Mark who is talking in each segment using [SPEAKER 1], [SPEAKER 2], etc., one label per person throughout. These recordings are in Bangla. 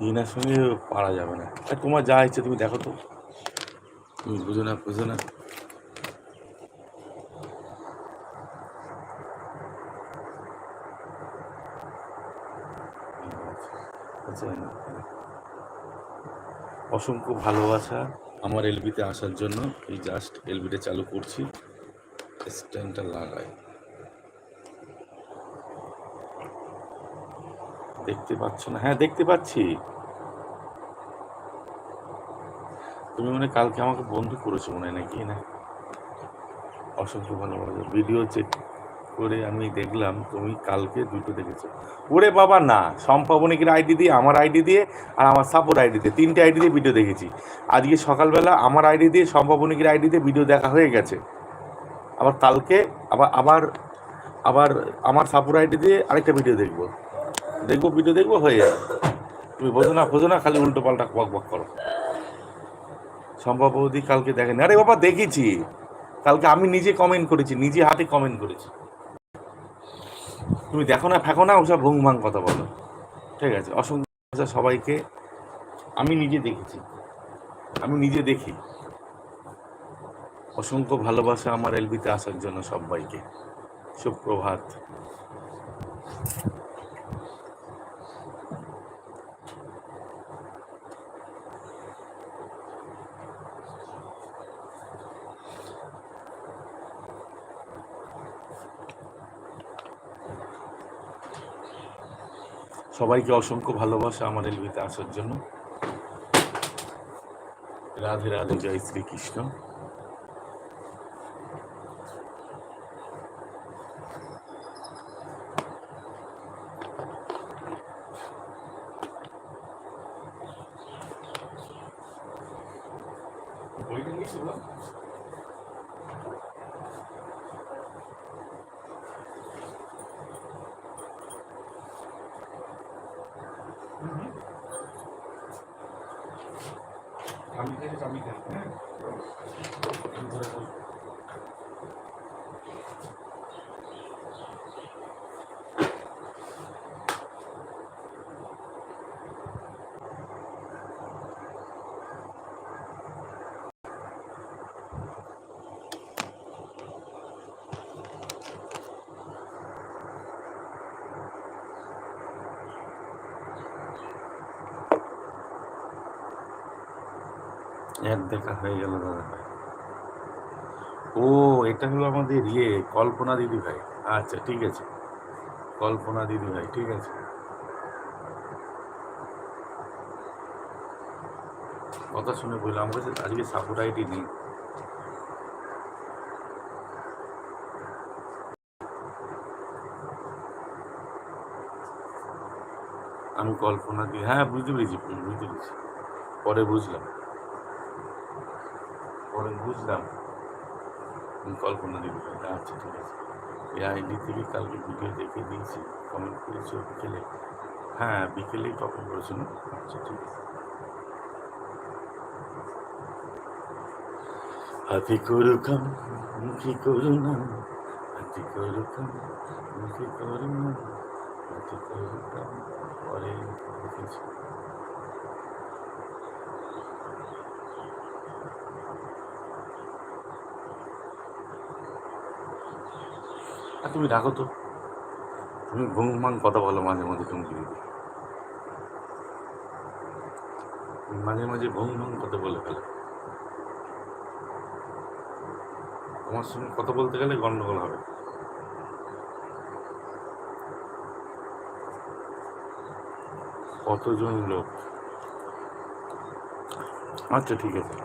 [SPEAKER 1] ইনার সঙ্গে পারা যাবে না। তোমার যা ইচ্ছে তুমি দেখো তো, তুমি বুঝো না বুঝো না। আচ্ছা, অসংখ্য ভালোবাসা আমার এলবিতে আসার জন্য। এই জাস্ট এলবিটা চালু করছি, স্ট্যান্ডটা লাগাই। দেখতে পাচ্ছ না? হ্যাঁ দেখতে পাচ্ছি। তুমি মনে কালকে আমাকে বন্ধু করেছো মনে হয় নাকি না? অসংখ্য ভালোবাসা। ভিডিও চেক করে আমি দেখলাম তুমি কালকে দুটো দেখেছো। ওরে বাবা না, সম্পাবনিকের আইডি দিয়ে, আমার আইডি দিয়ে, আর আমার সাপোর্ট আইডি দিয়ে, 3টে আইডি দিয়ে ভিডিও দেখেছি। আজকে সকালবেলা আমার আইডি দিয়ে, সম্পাবনিকের আইডি দিয়ে ভিডিও দেখা হয়ে গেছে। আবার কালকে আবার আবার আবার আমার সাপোর্ট আইডি দিয়ে আরেকটা ভিডিও ভিডিও দেখবো হয়ে যাবে। তুমি বোঝো না, খালি উল্টো পাল্টা বক বক করো। সম্পাবদি কালকে দেখেনি। আরে বাবা দেখেছি, কালকে আমি নিজে কমেন্ট করেছি, নিজে হাতে কমেন্ট করেছি। তুমি দেখো না ফেঁকো না, ওসব ভুং ভাং কথা বলো। ঠিক আছে, অসংখ্য সবাইকে। আমি নিজে দেখেছি, আমি নিজে দেখি। অসংখ্য ভালোবাসা আমার এলবিতে আসার জন্য সবাইকে। সুপ্রভাত। সবাইকে অসংখ্য ভালোবাসা আমার এলবিতে আসার জন্য। রাধে রাধে, জয় শ্রীকৃষ্ণ। এক দেখা হয়ে গেল দাদা ভাই। ও এটা হলো আমাদের কল্পনা দিদি ভাই। আচ্ছা ঠিক আছে, কল্পনা দিদি ভাই, ঠিক আছে। কথা শুনে বললাম, আমার কাছে আজকে সাপোর্ট আইডি নেই। আমি কল্পনা দিই, হ্যাঁ বুঝতে পেরেছি। পরে বুঝলাম কল্পনা দিদি ভাই। আচ্ছা ঠিক আছে। এই আইডি থেকে কালকে ভিডিও দেখে দিয়েছি, কমেন্ট করেছি বিকেলে। হ্যাঁ বিকেলেই কমেন্ট করেছো না? আচ্ছা ঠিক আছে। হাতি করুকাম মুখি করুণা, হাতি করুকাম মুখি করুণা, হাতি করুকাম। পরে দেখেছি। আর তুমি রাখো তো, তুমি ঘুমমান কথা বলো মাঝে মাঝে, তুমি মাঝে মাঝে ভুং ভাং কথা বলে ফেলে। তোমার সঙ্গে কথা বলতে গেলে গন্ডগোল হবে। কতজন লোক? আচ্ছা ঠিক আছে।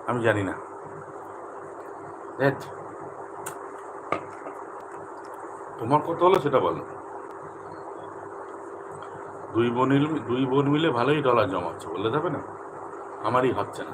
[SPEAKER 1] আমি জানি না। তোমার কথা হলো সেটা বলো। দুই বোন মিলে ভালোই ডলার জমাচ্ছে, বললে যাবে না? আমারই হচ্ছে না।